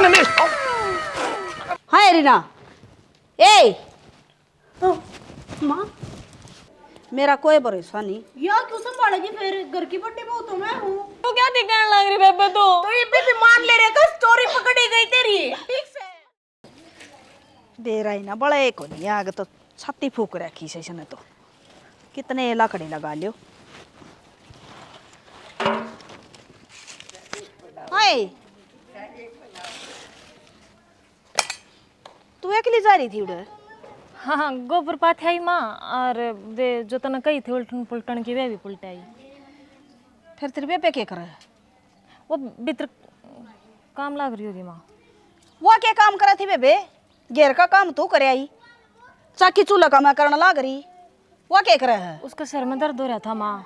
में। हाँ रीना, ए माँ मेरा कोई भरोसा नहीं। यार क्यों संभालेगी फिर? घर की बड़ी बहू तो मैं हूँ। तो क्या दिखाने लग रही बेबे तो ये भी मान ले रहे का स्टोरी पकड़ी गई तेरी। ठीक से बेरा ही ना बड़े को नहीं आगे तो छाती फूक रखी से इसने तो कितने लाकड़े लगा लियो। हाय तू अकेली जा रही थी उधर? हाँ गोबर पाथे आई माँ और वे जो तना कही थी उल्टन पुलटन की वे भी पुलट आई। फिर तेरे बेबे क्या कर रहा है? वो भीतर काम लग रही होगी माँ। वो क्या काम करा थी बेबे? घेर का काम तू करे आई, चाकी चूल्हा का मैं करने लाग रही। वो क्या कर रहा है? उसका सर में दर्द हो रहा था माँ,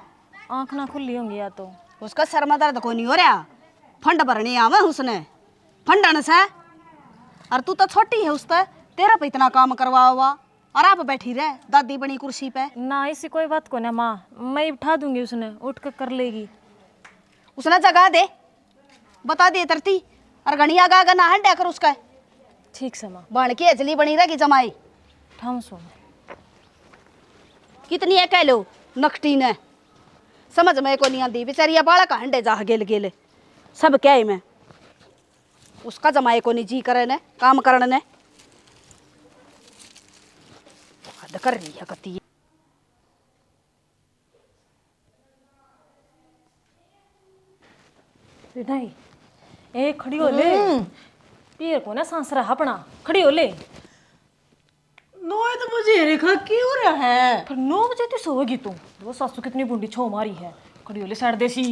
आँख ना खुली होंगी या तो। उसका सर में दर्द कोई नहीं हो रहा, फंड भरने आवे उसने फंडन से। और तू तो छोटी है उससे, तेरा पे इतना काम करवा हुआ और आप बैठी रहे दादी बनी कुर्सी पे। ना ऐसी कोई बात को ना माँ, मैं उठा दूंगी, उसने उठ कर लेगी। उसने जगा दे, बता दे तरती और घनी आगा आगा ना हंडा कर उसका। ठीक से माँ, बन की अजली बनी रहेगी जमाई। ठाम सो कितनी है कह लो नकटी ने, समझ में को नहीं आती बेचारिया बाड़ा का हंडे जा गेल गेले सब क्या है मैं। उसका जमाए को नहीं जी करे ने काम करने ने। हद कर रही है कती। नहीं ए खड़ी हो ले, पीर को ना सांस रहा अपना, खड़ी हो ले। 9 बजे रेखा क्यों रहा है? फिर 9 बजे तो सोएगी तू? वो सासू कितनी बुंडी छो मारी है, खड़ी हो ले साइड देसी।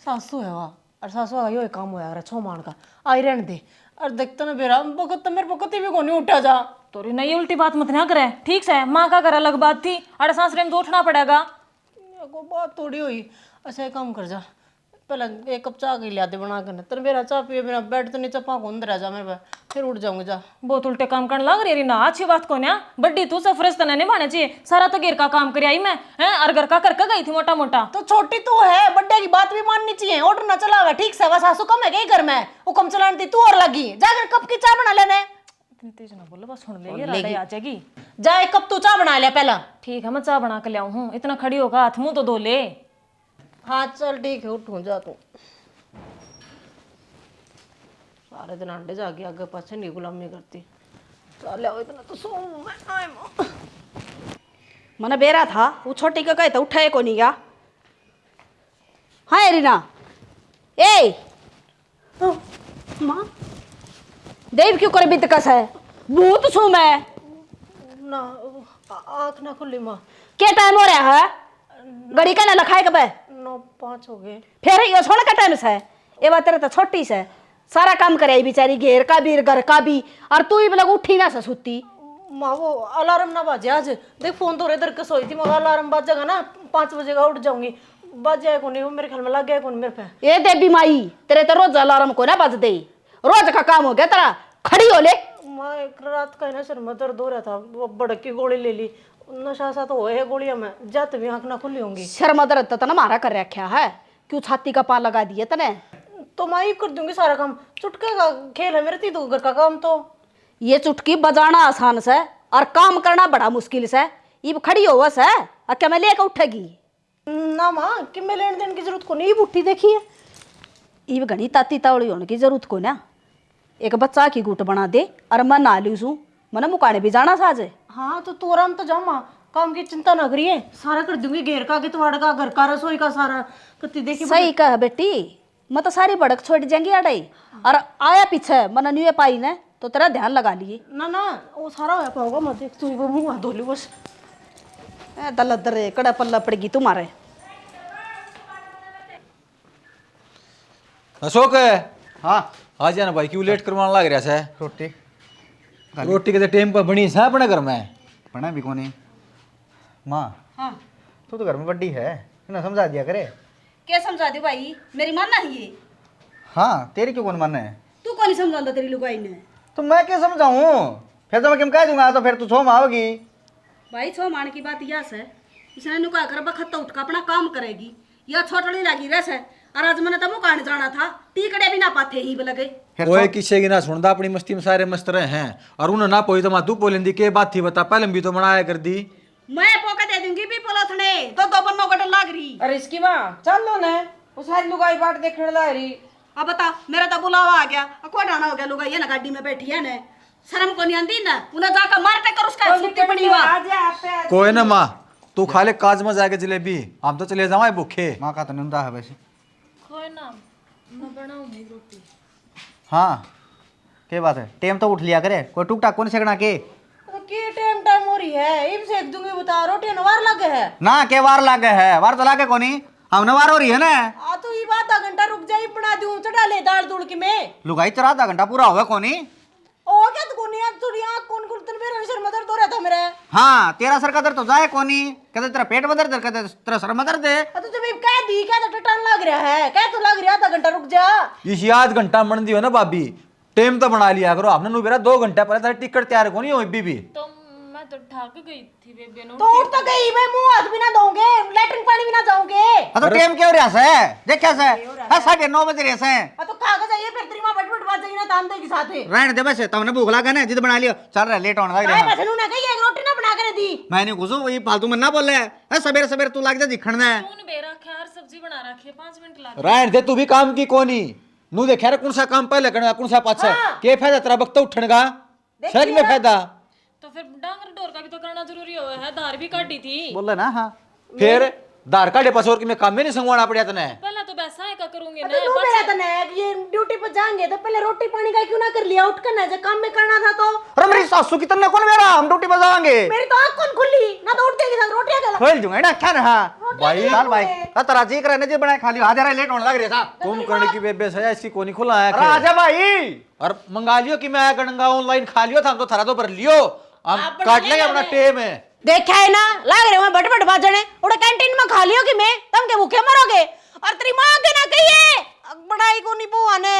सासू है वहाँ और सासू का यो काम होया रहा छो मान का आई रहने दे। और देखता ना बेरा बकत तो मेरे बकती भी कोनी उठा जा। तोरी नहीं उल्टी बात मत ना करे, ठीक से? माँ का कर अलग बात थी, अरे सांसरे में तो उठना पड़ेगा। को बात थोड़ी हुई। अच्छा एक काम कर जा, पहले एक कप चाय के लिया दे बना कर, तेरे मेरा चाय पिए बिना बेड तो नीचे पाँव अंदर आ जा मेरे पे, फिर उठ जाऊंगा जा। बहुत उल्टे काम करने लग रही है ना, अच्छी बात को ना। बड्डी तू सफरस तना नहीं माने चाहिए, सारा तो घेर का काम कर आई मैं हैं, और घर का करके गई थी मोटा मोटा। तो छोटी तू है, बड्डे की बात भी माननी चाहिए। ऑर्डर ना चला हुआ ठीक से, वह सासू कम है गई घर में, हुक्म चलाने थी तू और लगी। जाकर कप की चाय बना लेने। इतनी तेज ना बोलो, बस सुन ले, ये लड़ाई आ जाएगी। जा एक कप तू चाय बना ले पहला। ठीक है मैं चाय बना के लाऊं हूँ, इतना खड़ी होगा हाथ मुंह तो धो ले। हाँ चल ठीक है, उठूँ जा तू। सारे दिन अंडे जाके आगे पाछे नहीं गुलामी करती। चल आओ इतना तो सो मन बेरा था वो छोटी का कहे तो उठाए को नहीं गया। हाँ रीना, ए माँ देव क्यों करे बित कस है भूत छू मैं ना आँख ना खुली माँ। क्या टाइम हो रहा है? घड़ी का ना लखाए कब? 9:05 हो गए। फिर यो छोड़ का टाइम से ये बात तेरे तो छोटी से सारा काम करे बेचारी, घेर का भी घर का भी, और तू ही मतलब उठी ना सुती। माँ वो अलार्म ना बाजे आज, देख फोन तो इधर के सोई थी, मगर अलार्म बाजेगा ना 5 बजे का उठ जाऊंगी। बज जाए को नहीं, वो मेरे ख्याल में लग गया को नहीं मेरे पे। ये देवी माई तेरे तो रोज अलार्म को ना बज दे, रोज का काम हो गया तेरा, खड़ी हो ले। माँ एक रात का ना सर में दर्द हो रहा था, वो बड़क की गोली ले ली। नशा सा तो है गोलियां में, जाते भी आँख ना खुली होंगी। शर्म दर्द तो ना मारा कर रखा है, क्यों छाती का पान लगा दिए तने? तो मैं ही कर दूंगी सारा काम, चुटके का खेल है मेरे थी तो घर का काम। तो ये चुटकी बजाना आसान से और काम करना बड़ा मुश्किल से। ये खड़ी हो बस है क्या मैं लेकर उठेगी ना माँ कि मैं लेने देने की जरूरत को नहीं, उठी देखिए। ये घनी ताती तावड़ी होने की जरूरत को ना। एक बच्चा की गुट बना दे और मैं ना लूँ, मैंने मुकाने भी जाना साजे। हाँ तो तू आराम तो जा माँ, काम की चिंता ना करिए, सारा कर दूंगी। घेर का गितवाड़ का घर का रसोई का सारा कत्ती देखी। सही कह बेटी, मैं तो सारी भड़क छोड़ जाएंगी अड़ई, और आया पीछे मन न्यू पाई ने तो तेरा ध्यान लगा लिए ना वो सारा हो पाओगा मत, देख तू वो मुँह धो ली बस। दलदरे कड़ा पल्ला पड़ेगी तुम्हारे। अशोक हाँ आ जाना भाई, क्यों लेट करवाने लग रहा है? रोटी रोटी के टाइम पर बनी है अपने घर में। बना भी कोनी माँ। हाँ तू तो घर में बड्डी है ना, समझा दिया करे। क्या समझा दे भाई, मेरी मानना है ये। हाँ तेरी क्यों कौन माने है? तू कौन समझाता तेरी लुगाई ने? तो मैं क्या समझाऊँ, फिर तो मैं क्यों कह दूंगा, तो फिर तू छो माओगी। भाई छो मान की बात यह है, इसने नुका कर बखत उठ का अपना काम करेगी या छोटड़ी लगी रस है और आज मैंने तो मुकान जाना था टीकड़े भी ना पाते ही लगे। कोई किसी की ना सुनता, अपनी मस्ती में सारे मस्त रहे हैं। और उन्हें ना पोई तो मैं तू बोलेंदी के बात थी बता, पहले भी तो बनाया कर दी। मैं पोका दे दूंगी भी पोलोथने तो दो बन्नो कटल लाग रही। अरे इसकी माँ चल लो ना वो सारी लुगाई बाट देखने ला रही। अब बता मेरा तो बुलावा आ गया, को डाना हो गया लोग ये ना गाड़ी में बैठी है ने, शर्म को नहीं आंदी ना, उन्हें जाकर मारते कर उसका छुट्टी पड़ी बात। कोई ना माँ, तू खा ले काज में जाके जलेबी, हम तो चले जाओ भूखे। माँ का तो निंदा है वैसे। कोई ना मैं बनाऊंगी रोटी। हाँ क्या बात है, टेम तो उठ लिया करे, कोई टूक टाक कौन सेकना के तो की टाइम हो रही है, इब सेक दूंगी बता, रोटी नवार लगे है ना के वार लागे है, वार तो लागे कोनी, हमने वार हो रही है ना। आ तो ये बात आधा घंटा रुक जाई, बना दूं चढ़ा ले दाल दूड़ के मैं लुगाई चरा आधा घंटा पूरा हुआ कोनी। ओ क्या तो कोनी आज थोड़ी आंख कौन खुलतन मेरे सर में दर्द हो रहा था मेरे। हाँ तेरा सर का दर्द तो जाए कोनी, कहते तेरा पेट में दर्द है, कहते तेरा सर में दर्द है। तो जब कह दी क्या तो टटान लग रहा है, क्या तो लग रहा आधा घंटा रुक जा। इसी आध घंटा मन दियो ना भाभी, टेम तो बना लिया करो। आपने नुबेरा 2 घंटा पहले तारी टिकट तैयार कोनी हो भी। तो मैं तो ठाक गई थी बेबे नो। तो उठ तो गई मैं, मुंह हाथ भी ना धोंगे, लैट्रिन पानी भी ना जाऊंगे। हाँ तो टेम क्यों रहा है, देख कैसे हाँ 9:30 बजे रहे से। तो खा के जाइए फिर तेरी मां बट बात जाएगी ना ताम दे के साथ है। रहने दे बस, तुमने भूख लगा ना जिद बना लियो, चल रहा लेट होने लग काय रहा। बसनू ना कही एक रोटी ना बना कर दी। मैंने घुसो वही फालतू में ना बोल रहा है, सवेरे सवेरे तू लाग जा दिखण है। कौन बेरा खैर सब्जी बना रखी है, 5 मिनट लगे। रायन दे तू भी काम की कोनी, नु देखे कौन सा काम पहले करना कौन सा पाछा, के फायदा तेरा वक्त उठने का, सच में फायदा। तो फिर डांगर डोर का भी तो करना जरूरी हो है, धार भी काटी थी। बोल ना। हाँ फिर दार काटे पास और कि मैं काम में नहीं संगवाना पड़िया तने। पहले तो वैसा है का करूंगी ना, तो तू मेरा तो ना ये ड्यूटी पर जाएंगे तो पहले रोटी पानी का क्यों ना कर लिया, उठ कर ना जब काम में करना था तो। अरे मेरी सासू की तन्ने कौन मेरा, हम ड्यूटी पर जाएंगे। मेरी तो आंख कौन खुली ना, तो उठते के साथ रोटियां गला खोल दूंगा ना क्या रहा भाई। चल भाई तेरा जी करे जी बनाए खा लियो, आ जा रहा लेट होने लग रहा था। तुम करने की बेबे सजा इसकी कोनी खुला है। अरे आजा भाई, और मंगा लियो कि मैं आया करूंगा, ऑनलाइन खा लियो था, हम तो थरा तो भर लियो, हम काट लेंगे अपना टेम है। देखा है ना लाग रहे मैं बट बाजने उड़े कैंटीन में खा लियो कि मैं तुम के भूखे मरोगे, और तेरी मां के ना कहिए बड़ाई को नहीं बुआ ने।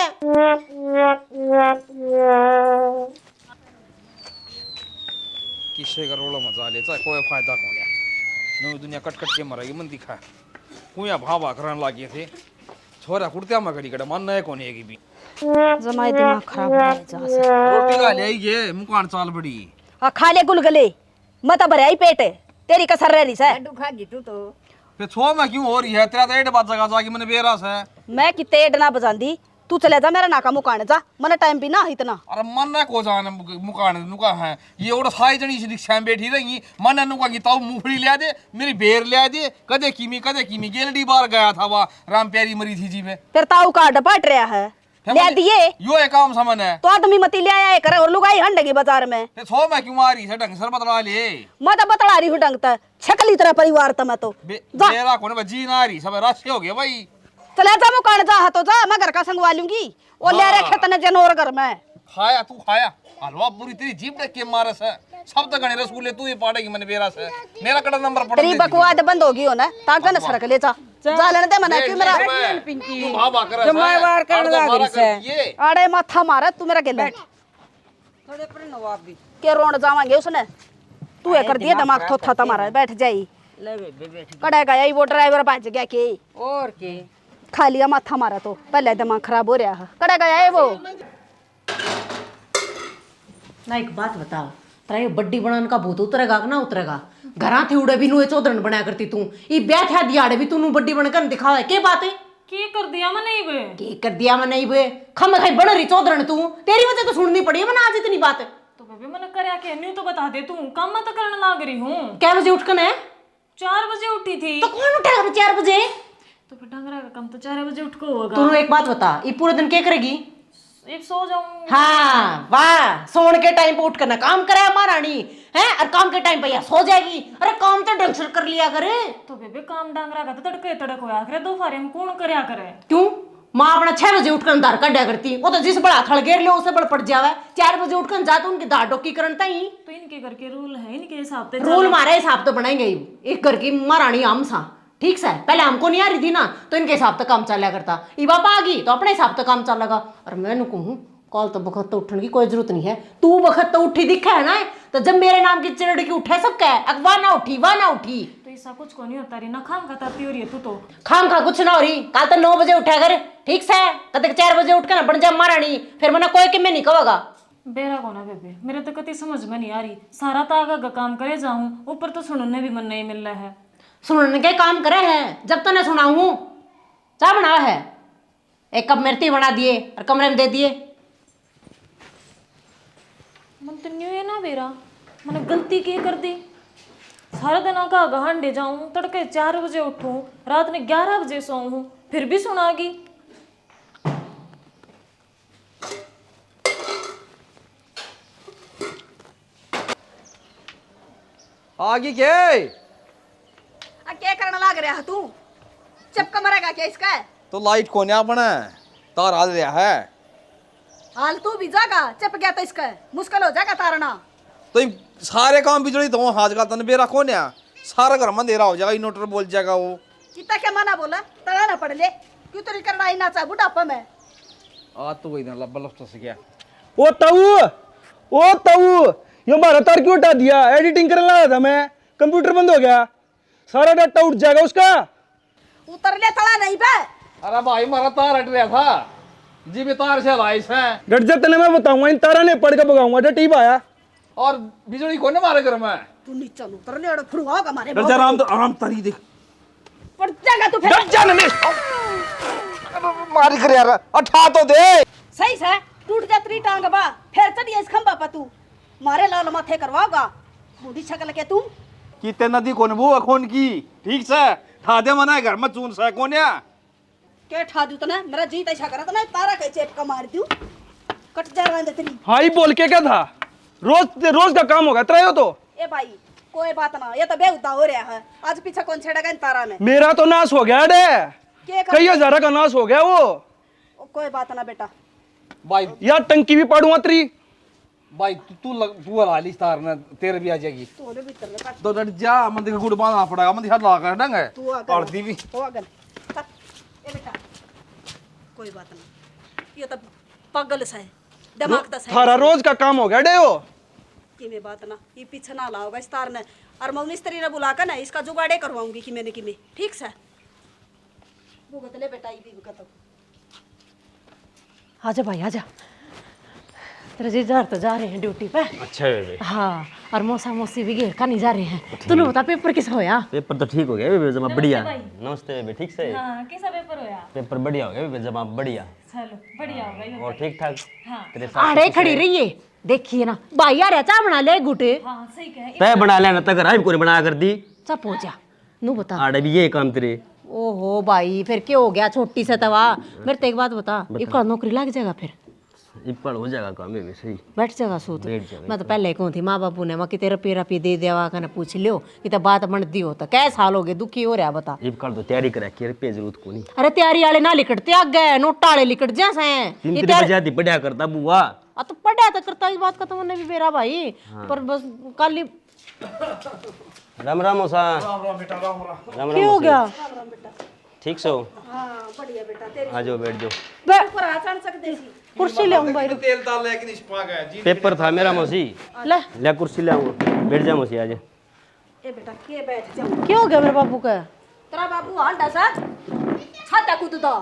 किसे का रोला मजा ले, चाहे कोई फायदा कौन है, नवी दुनिया कट कट के मरेगी मन दिखा कुया भावा करने लगे थे छोरा कुर्तिया में कड़ी कड़ा मन है कौन है की भी जमाई दिमाग खराब हो जा से। रोटी का ले ये मुकान चाल बड़ी आ खा ले गुलगुले मत भरे आई पेट, तेरी कसर रह रही से। फिर छो में क्यों हो रही है, तेरा तो एड बात जगह जाके मैंने बेरास है। मैं किते एड ना बजांदी, तू चले जा मेरा नाका मुकाने जा, मने टाइम भी ना इतना। अरे मन है को जाने मुकान नुका है ये और साई जनी सी रिक्शा में बैठी रही, मन है नुका की ताऊ मूंगफली ले दे, मेरी बेर ले दे, कदे कीमी गेलडी बार गया था वह राम प्यारी मरी थी जी में। फिर ताऊ का डपट रहा है ले दिए, यो एक काम समन है तो आदमी मती ले आया करे और लुगाई हंडेगी बाजार में। फिर छो में क्यों आ रही है, ढंग सर बतला ले। मैं तो बतला रही हूँ ढंग तक छकली तरह परिवार तो मैं तो जा बेरा कोने बजी ना रही सब राशि हो गया भाई। चले जा मुकान जा तो जा, मैं घर का संगवा लूंगी और ले रखे तने जनोर घर में। खाया तू खाया हलवा पूरी तेरी जीप देख के मारे से सब तक गणे रसगुल्ले तू ही पाड़ेगी मैंने बेरा से, मेरा कड़ा नंबर पड़ तेरी बकवाद बंद होगी हो ना, ताकि न सड़क ले जा जा लेने दे मने क्यों मेरा तू भावा करे जमाईवार करने लग रही से। अरे माथा मारे तू मेरा गेले थोड़े पर नवाब भी के रोड जावांगे उसने, तू है कर दिया दिमाग थोथा तुम्हारा, बैठ जाई ले बैठ कड़ा गया वो ड्राइवर भाज गया के और के खा लिया माथा मारा तो पहले दिमाग खराब हो रहा है, कड़ा गया है वो। ना एक बात बता, तेरा ये बड्डी बनाने का भूत उतरेगा कि ना उतरेगा? घरा थे उड़े भी नुए चौधरन बनाया करती तू, ये ब्याह था दियाड़े भी तू बड्डी बनकर दिखावा है, के बात है? की कर दिया मैं नहीं बे, के कर दिया मैं नहीं बे, खम खाई बन रही चौधरन तू, तेरी वजह तो सुननी पड़ी है मैंने आज इतनी बात। तो बेबे मैंने करया के न्यू तो बता दे, तू काम मैं तो करने लग रही हूँ। क्या बजे उठकर है? 4 बजे उठी थी। तो कौन उठेगा 4 बजे? तो फिर डंगरा का काम तो 4 बजे उठ को होगा। तू एक बात बता, ये पूरे दिन क्या करेगी? एक सो जाऊंगी। हाँ वाह, सोने के टाइम पे उठ करना काम करे महारानी है, और काम के टाइम पे या सो जाएगी। अरे काम तो ढंग से कर लिया करे। तो बेबे काम डांगरा का तो तड़के तड़क होया करे, दोपहर में कौन करया करे? क्यों माँ अपना 6 बजे उठकर दार काटा करती, वो तो जिस बड़ा थड़ घेर लो उसे बड़ पड़ जावे। 4 बजे उठकर जा तो उनकी दार डोकी करता ही। तो इनके घर के रूल है, इनके हिसाब से रूल मारे हिसाब तो बनाएंगे ही, एक घर की महारानी हम सा ठीक से। पहले हमको नहीं आ रही थी ना, तो इनके हिसाब से काम चला करता, ये बाबा आ गई तो अपने हिसाब से काम चल लगा। और मैं कहूँ कल तो बखत तो उठने की कोई जरूरत नहीं है, तू बखत तो उठी दिखा है ना, तो जब मेरे नाम की चिड़की उठे सब कह वाह ना उठी वाह ना उठी। तो ऐसा कुछ को नहीं होता री ना, खाम खताती हो रही है तू तो। खाम खा कुछ ना हो रही, कल तो 9 बजे उठा कर, ठीक से कद 4 बजे उठ के ना बन जा महारानी, फिर मना कोई कि मैं नहीं कहोगा। बेरा को ना बेबे, मेरे तो कति समझ में नहीं आ रही, सारा तो आगा काम करे जाऊं, ऊपर तो सुनने भी मन नहीं मिल रहा है। सुनने के काम करे है, जब तो ना सुनाऊं क्या बना है, एक कप मिर्ची बना दिए और कमरे में दे दिए। मन तो न्यू है ना बेरा, मैंने गलती की कर दी, सारा दिन आगा गहांडे जाऊं, तड़के 4 बजे उठूं, रात में 11 बजे सोऊं, फिर भी सुनागी। आगे के आ क्या करने लग रहा है तू? चपका मरेगा क्या इसका? तो लाइट कोने अपना तार हाल रहा है, हाल तू भी जागा, चप गया तो इसका मुश्किल हो जाएगा तारना। तो ये सारे काम बिजली तो हाथ का तन बेरा कोने, सारा घर में अंधेरा हो जाएगा, इन्वर्टर बोल जाएगा वो। कितना क्या मना बोला, तड़ा ना पड़ ले, क्यों तो करना ही ना चाह बुढ़ापा में। आ तो वही ना बल्ब तो से गया। ओ ताऊ ये हमारा तार क्यों हटा दिया? एडिटिंग करने लगा था मैं, कंप्यूटर बंद हो गया, सारा डाटा उठ जाएगा उसका। उतर ले तड़ा नहीं बे। अरे भाई मारा तार हट रहा था जी, भी तार से लाइस है डट जा, तेने मैं बताऊंगा, इन तारा ने पड़ के भगाऊंगा, डट ही पाया। और बिजली कोने मारे घर में। तू नीचे उतर ले और फुरवाओगा हमारे डर जा, आराम तारी देख पड़ जाएगा तू फिर। डर जा नमेश, मारी कर यार, उठा तो दे। सही से टूट जा तेरी टांग बा, फिर चढ़िए इस खंबा पर तू, मारे लाल माथे करवाओगा, बूढ़ी शक्ल के तुम। किते नदी कोन वो खोन की, ठीक से ठा दे मना घर में चून से कोन्या क्या ठा दूं तना, मेरा जी ऐसा करा तना, तारा के चेप का मार दूं, कट जा रहा तेरी। हाँ ही बोल के क्या था, रोज का काम होगा तेरा यो तो। ए भाई कोई बात ना, ये तो बेहुदा हो रहा है, आज पीछे कौन छेड़ेगा इन तारा में। मेरा तो नाश हो गया डे, क्या कर? कई हजार का नाश हो गया वो। कोई बात ना बेटा, भाई। यार टंकी भी पाड़ूंगा तेरी। भाई तू ला ली तार ना, तेरे भी आ जाएगी। तोरे भीतर ले काट, तो डर जा, मंदिर का गुड़ बांधना पड़ेगा, मंदिर हाथ ला कर डंगे तू आ और दी भी। हो अगन ए बेटा, कोई बात ना, ये तो पागल सा है, दिमाग तो सही थारा रोज का काम हो गया डे वो। कि मैं बात ना, ये पीछे ना लाओगा इस तार ने, और मैं मिस्त्री ने बुला कर ना इसका जुगाड़े करवाऊंगी कि मैंने ठीक से भुगत ले बेटा, ये भी भुगत। आजा भाई आजा, तेरे जीजा तो जा रहे हैं ड्यूटी पे। अच्छा बेबे। हाँ, और मौसा मौसी भी घेर का नहीं जा रहे हैं। तूने बता पेपर किस होया? पेपर तो ठीक हो गया बेबे, जमा बढ़िया। नमस्ते बेबे, ठीक से? हाँ, कैसा पेपर होया? पेपर बढ़िया हो गया बेबे, जमा बढ़िया। चलो बढ़िया हो गई। और ठीक ठाक। हाँ। तेरे साथ आड़े खड़ी रहिए, देखिए ना भाई आ रहा, चाह बना ले गुटे। हाँ सही कहे। तय बना लेना, तक राय को बना कर दी। चप हो जा, नू बता। आड़े भी ये काम तेरे। ओहो भाई, फिर क्या हो गया छोटी से तवा? मेरे तो एक बात बता, एक नौकरी लग जाएगा फिर? इपड़ हो जाएगा काम बेबे, सही बैठ जाएगा सूत। बैठ जाएगा। मैं तो पहले कहूँ थी माँ बापू ने मैं कि तेरा पेरा पी दे देवा कहना पूछ लियो कि तो बात बनती हो तो कै साल हो गए दुखी हो रहा बता। इब कल तो तैयारी करा के पे जरूरत को नहीं। अरे तैयारी वाले ना लिखटते आ गए, नोटा वाले लिखट जैसे हैं। 3 बजे आती बढ़िया करता बुआ। तो पढ़ा तो करता, इस बात का तो मैंने भी मेरा भाई, पर बस कल ही राम राम मौसा। राम राम बेटा, राम राम। राम क्या हो गया? ठीक से हो? हाँ बढ़िया बेटा, तेरी आ जाओ, बैठ जाओ। ऊपर आ चढ़ सकते सी। कुर्सी ले आऊं भाई, तेल डाल लेकिन निष्पा गया जी। पेपर था मेरा मौसी, ले कुर्सी ले आऊँ, बैठ जा मौसी, आ जा। ए बेटा के बैठ जाओ। क्या हो गया मेरे बाबू का? तेरा बाबू हांडा सा छाता कूददा,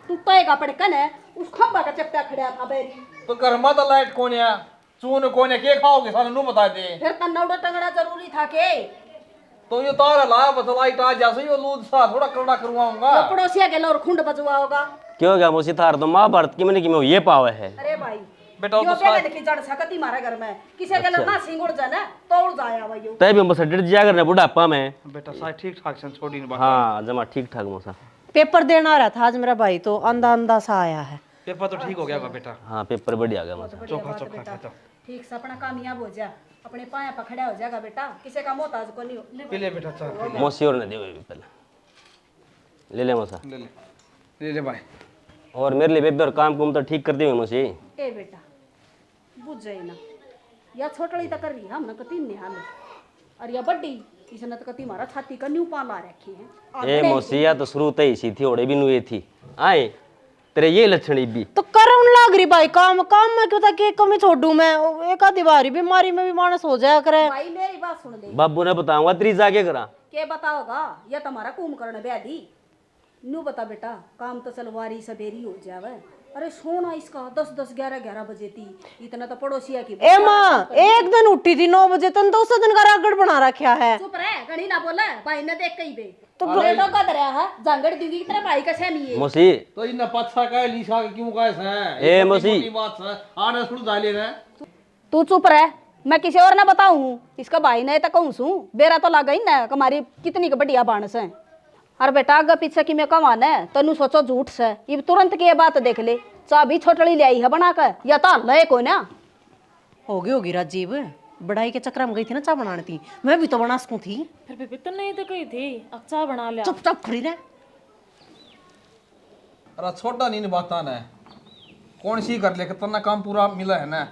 तू टएगा पड़कन है, उस खंबा का चपटा खड़ा था बेरी। तो घर में तो लाइट कोन्या चून कोन्या के खाओगे सारे नु बता दे। फिर तन्नौड़ा टंगड़ा जरूरी था के? तो ये तार ला बस लाइट आ जा, सही वो लूद सा थोड़ा करना करवाऊंगा। तो पड़ोसिया के लोर खुंड बजवा होगा। क्या हो गया मौसी, थार तो महाभारत की मैंने कि मैं ये पावे है। अरे भाई बेटा यो तो बेगन की जड़ सकती मारे घर में, किसे के ना सिंगुड़ जाना तोड़ जाया भाई। तय भी बस डर जा करना बुढ़ापा में। बेटा सा ठीक ठाक से छोड़ी नहीं बात। हाँ जमा ठीक ठाक मौसा। पेपर देना आ रहा था आज मेरा भाई, तो अंधा अंधा सा आया है। पेपर तो ठीक हो गया बेटा, हाँ पेपर बढ़िया गया मौसा। चोखा चोखा खाता। ठीक से अपना कामयाब हो जा, अपने पाया पर खड़ा हो जाएगा बेटा, किसी का मोहताज को नहीं हो। पी ले बेटा चार। मौसी और ने दे पहले ले ले मौसा। ले ले भाई। और मेरे लिए बेबे और काम कुम तो ठीक कर दी मौसी। ए बेटा बुझ जाए ना, या छोटड़ी तक कर रही हम ना कती निहाल, और या बड्डी इसने तो कती मारा छाती का न्यू पाला रखी है। ए मौसी या तो शुरू तय सी थी, ओड़े भी नुए थी आए तेरे ये लक्षण भी तो करम लाग रही भाई, काम काम में क्यों था कि कमी छोड़ू मैं? एक आधी बारी बीमारी में भी मानस हो जाया करे। भाई मेरी बात सुन ले, बाबू ने बताऊंगा तेरी जाके करा। के बताओगा ये तुम्हारा कुंभकर्ण व्याधि। नू बता बेटा, काम तो चलवारी सवेरी हो जावे। अरे सोना इसका 10-10 11-11 बजे थी, इतना तो पड़ोसिया की ए माँ, एक दिन उठी थी 9 बजे, तन तो उस दिन का रागड़ बना रखा है। चुप रह, घड़ी ना बोले, भाई ने देख कहीं बे तो बुरे तो कद रहा है जांगड़ दूंगी की तरह भाई का सहमी है। मौसी तो इन पच्छा का लीसा क्यों का है ए मौसी बात है आने सुन डाले ना तू चुप रह, मैं किसी और ना बताऊं। इसका भाई ने तो कहूं सू बेरा तो लगा ही ना हमारी कितनी बढ़िया बाणस है। अरे बेटा आगे पीछे की मैं कमान है तनु सोचो झूठ से, ये तुरंत की ये बात देख ले, चाबी छोटड़ी ले आई है बनाकर या तो ले को ना होगी राजीव, बढ़ाई के चक्कर में गई थी ना चाय बनाने थी, मैं भी तो बना सकूं थी। फिर भी तो नहीं तो कही थी अब चाय बना लिया। चुपचाप खड़ी रह। अरे छोटा नहीं बाता ना कौन सी कर ले कितना काम पूरा मिला है ना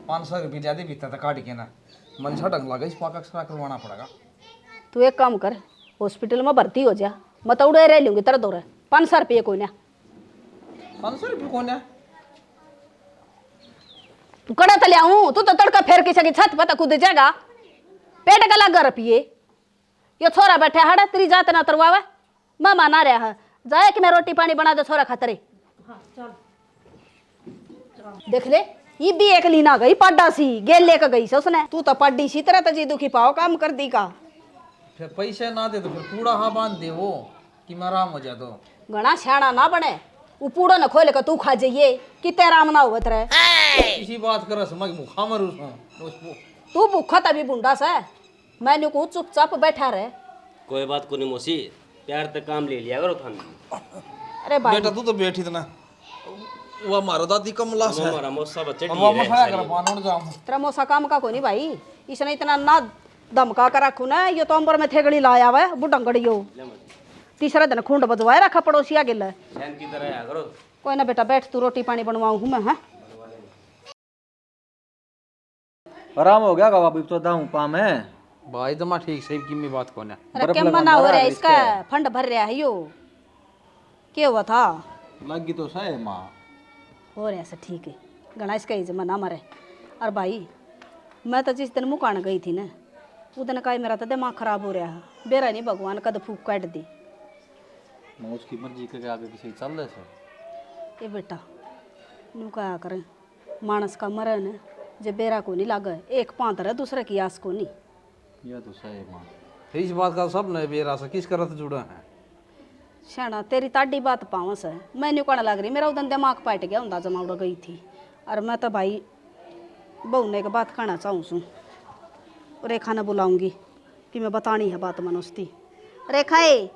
500 रुपये ज्यादा भीतर तक काट के ना मन ढंग लगा इस पाक एक्सरा करवाना पड़ेगा। तू एक काम कर, हॉस्पिटल में भर्ती हो जा, मत उड़े रह लूंगी तेरा दौरा 500 रुपये कोई ना। 500 रुपये कौन है तू कड़ा तले आऊं, तू तो तड़का फेर किसी की छत पता कूद जाएगा, पेट का लगा रुपये। ये छोरा बैठे हड़ा तेरी जात ना तरवावे, मामा ना रहा है जाए कि मैं रोटी पानी बना दो छोरा खातरे। देख ले ये भी एक लीना गई पाडा सी गेल लेकर गई से उसने, तू तो पाडी सी तरह तजी दुखी पाओ काम कर दी का। फिर पैसे ना दे तो फिर कूड़ा हाँ बांध दे वो कि मैं आराम हो जा दो। घना श्याणा ना बने, वो पूड़ो न खोल कर तू खा जाइए कितने आराम ना होत रहे। इसी बात कर समझ भूखा मर तू भूखा तभी बुंडा से, मैंने को चुपचाप बैठा रहे। कोई बात को नहीं मौसी, प्यार तक काम ले लिया करो थाने। अरे भाई बेटा तू तो बैठी तना वो हमारा दादी कमला से हमारा मौसा बच्चे वो मसाया कर पानोड़ जाऊं तेरा मौसा काम का को नहीं भाई, इसने इतना ना धमका कर रखू ना, ये तो अंबर में थेगड़ी लाया हुआ है बुढ़ंगड़ियो। तीसरा दिन खूंड बदवाए रखा पड़ोसी आगे ले। सैन की तरह आया करो। कोई ना बेटा बैठ, तू रोटी पानी बनवाऊं हूँ मैं। हाँ आराम हो गया बाबू तो दाऊं पाम है भाई जमा ठीक सही की मैं बात कौन है अरे क्या मना हो रहा है इसका, फंड भर रहा है यो क्या हुआ था लगी तो सही माँ हो रहा है ठीक है, घना इसका ही मना मरे। और भाई मैं तो जिस दिन मुकान गई थी ना उस दिन का मेरा तो दिमाग खराब हो रहा है, बेरा नहीं भगवान कद फूक काट दी। मैं उसकी मर्जी के आगे किसी चल रहे सर ये बेटा नू क्या करें, मानस का मरे न जब बेरा को नहीं लागे, एक पांत रहे दूसरे की आस को नहीं। यह तो सही माँ इस बात का सब ने बेरा से किस करत जुड़ा है। शाना तेरी ताड़ी बात पावस है, मैं नहीं कहने लग रही, मेरा उदन दिमाग पाट गया हूँ जमा उड़ गई थी। और मैं तो भाई बहुने की बात कहना चाहूँ सू, रेखा ने बुलाऊंगी कि मैं बतानी है बात मनोस्ती। रेखा ए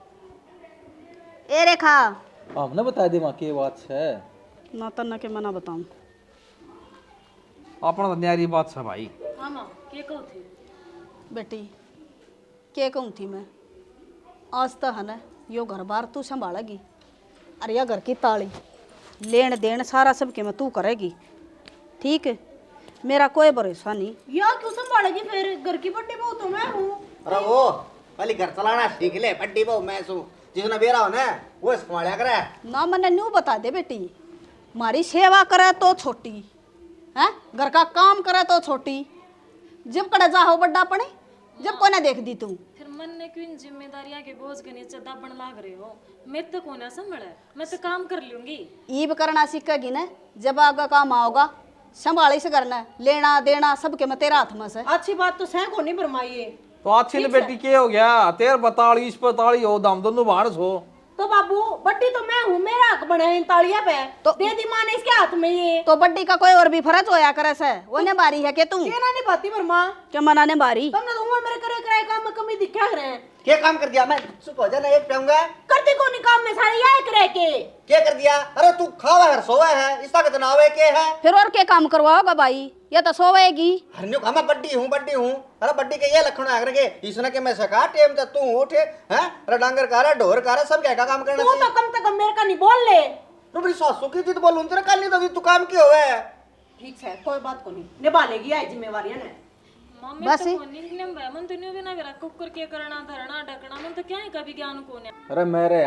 रेखा हमने बता दी माँ की बात है ना तन्ना के मैं ना बताऊँ। अपना तो न्यारी बात है भाई। हाँ माँ के कहो थी बेटी क्या कहूँ थी मैं, आज तो है ना यो घर बार तू संभालेगी, अरे या घर की ताली लेन देन सारा सब के मैं तू करेगी, ठीक है मेरा कोई भरोसा नहीं। या क्यों संभालेगी फिर, घर की बड़ी बहू तो मैं हूँ। अरे वो पहले घर चलाना सीख ले, बड्डी बहू मैं सू जिसने बेरा हो ना वो संभालिया करे ना मैंने न्यू बता दे बेटी, मारी सेवा करे तो छोटी है, घर का काम करे तो छोटी, जब कड़ा जा हो बड्डा पड़े जब कोने देख दी तू। फिर मन ने क्यों इन जिम्मेदारियां के बोझ के नीचे दबन लाग रहे हो, मैं तो कोना संभले, मैं तो काम कर लूंगी। ईब करना सीखेगी ना, जब आगे काम आओगा संभाली से करना, लेना देना सबके मैं तेरा हाथ में से। अच्छी बात तो सह को नहीं फरमाइए। तो अच्छी ने बेटी के हो गया तेर 42 45 हो दाम दोनों बारस हो तो बाबू बड्डी तो मैं हूँ, मेरा हक बने इन तालिया पे तो दे दी माँ ने इसके हाथ में ये। तो बड्डी का कोई और भी फर्ज होया करे से, वो ने बारी है के तू ये ना नहीं बाती वर्मा, क्या मना ने बारी तुमने तो उम्र मेरे करे कराए काम में कमी दिखा रहे हैं। क्या काम कर दिया मैं चुप हो जा ना, एक पाऊंगा करते को नहीं काम में सारे यह करे के क्या कर दिया। अरे तू खावा है सोवा है इसका कितना आवे के है फिर और क्या काम करवाओगा भाई, ये तो सोवेगी। हरन्यू कहा मैं बड्डी हूँ। अरे बड्डी के ये लक्षण आकर के इसने के मैं सका टेम तक तू उठे हैं, अरे डांगर का रहा ढोर का रहा सब क्या काम करना तू तो कम से कम मेरे का नहीं बोल ले। रुबरी सासू की जिद बोलूं तेरे कल नहीं तो तू काम क्यों होवे ठीक है कोई बात को नहीं, निभा लेगी आई जिम्मेवारियां ने। माँ मैं बस तो कोनी ने मन तो नहीं बिना मेरा कुकर के करना धरना ढकना मन तो क्या है कभी ज्ञान को ने। अरे मेरे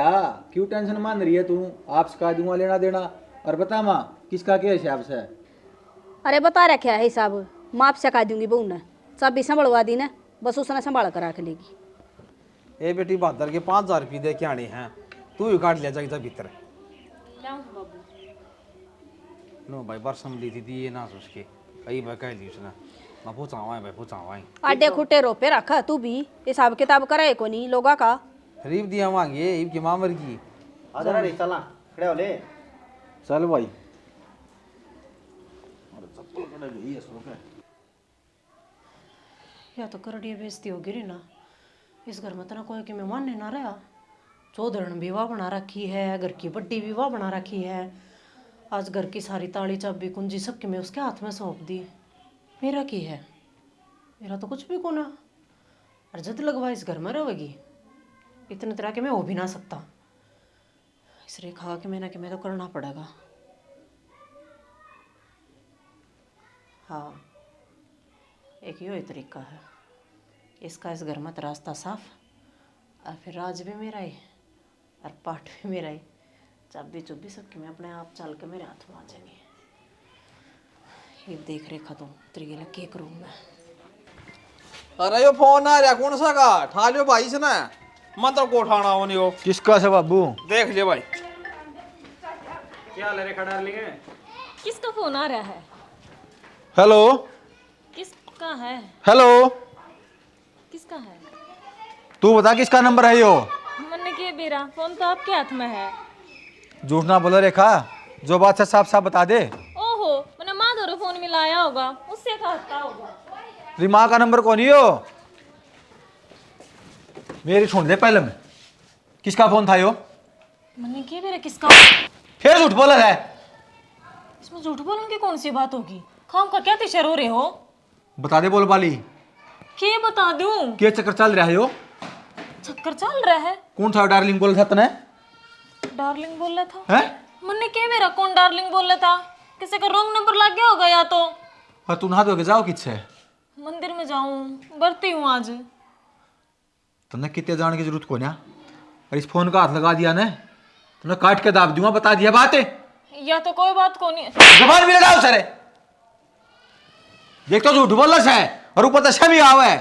क्यों टेंशन मान रही है तू, आप सिखा दूंगा लेना देना। और बता माँ किसका क्या हिसाब से। अरे बता रखा है हिसाब, माप से का दूंगी बहू ने, चाबी संभलवा दी ना, बस उसने संभाल कर रख लेगी। ए बेटी बहादुर के 5000 रुपये दे के आने हैं, तू ही काट लिया जाएगा भीतर। नो भाई बार संभली थी ये ना उसके कई बार कह ली उसने, मैं पूछावा भाई पूछावा आडे खुटे रोपे रखा तू भी हिसाब किताब कराए को नहीं लोगा का। रीफ दिया मांगे ईब की मामर की। आजा रे चला खड़े हो ले। चल भाई या तो करड़ी बेइज्जती होगी रे ना, इस घर में तो ना कोई कि मेहमान ने ना रहा। चौधरन भी वाह बना रखी है, घर की बड्डी भी वाह बना रखी है। आज घर की सारी ताली चाबी कुंजी सबकी मैं उसके हाथ में सौंप दी। मेरा की है, मेरा तो कुछ भी कोना। और जद लगवा इस घर में रहेगी इतने तरह के मैं हो भी ना सकता। इस रेखा के मैंने कि मैं तो करना पड़ेगा। हाँ एक ही तरीका है, इसका इस घर में तो रास्ता साफ, और फिर राज भी मेरा ही और पाठ भी मेरा ही। चाबी चुब्बी सबकी मैं अपने आप चल के मेरे हाथ में आ जाएंगी। ये देख रेखा तुम त्रिगेला के करूँ मैं। अरे यो फोन आ रहा कौन सा का, ठा लियो भाई से ना, मतलब को उठाना हो नहीं हो। किसका से बाबू? देख लियो भाई। क्या ले रेखा डार्लिंग है? किसका फोन आ रहा है? हेलो किसका है? हेलो, किसका है? तू बता किसका नंबर है यो? मैंने के बेरा फोन तो आपके हाथ में है। झूठ ना बोलो रेखा, जो बात है साफ साफ बता दे। ओहो मैंने माधुर फोन मिलाया होगा, उससे कहता होगा। रिमा का नंबर कौन है यो? मेरी छोड़ दे पहले में, किसका फोन था यो? मैंने के बेरा किसका? फिर झूठ बोला है। इसमें झूठ बोलने की कौन सी बात होगी? खाम का क्या तिशर हो रहे हो? बता दे बोल वाली, के बता दूं? क्या चक्कर चल रहा है यो? चक्कर चल रहा है। कौन था डार्लिंग बोल था तने? डार्लिंग बोल रहा था। हैं? मैंने के बेरा कौन डार्लिंग बोल रहा था? किसी का रॉन्ग नंबर लग गया होगा या तो। और तू नहा धो के जाओ किससे? मंदिर में जाऊं, बरती हूँ आज। तुमने कितने जाने की जरूरत को ना, और इस फोन का हाथ लगा दिया ना, तुमने काट के दाब दूंगा, बता दिया बातें। या तो कोई बात को नहीं। जबान भी लगाओ सरे, देख तो झूठ बोल रहा है और ऊपर तो शमी आवा है।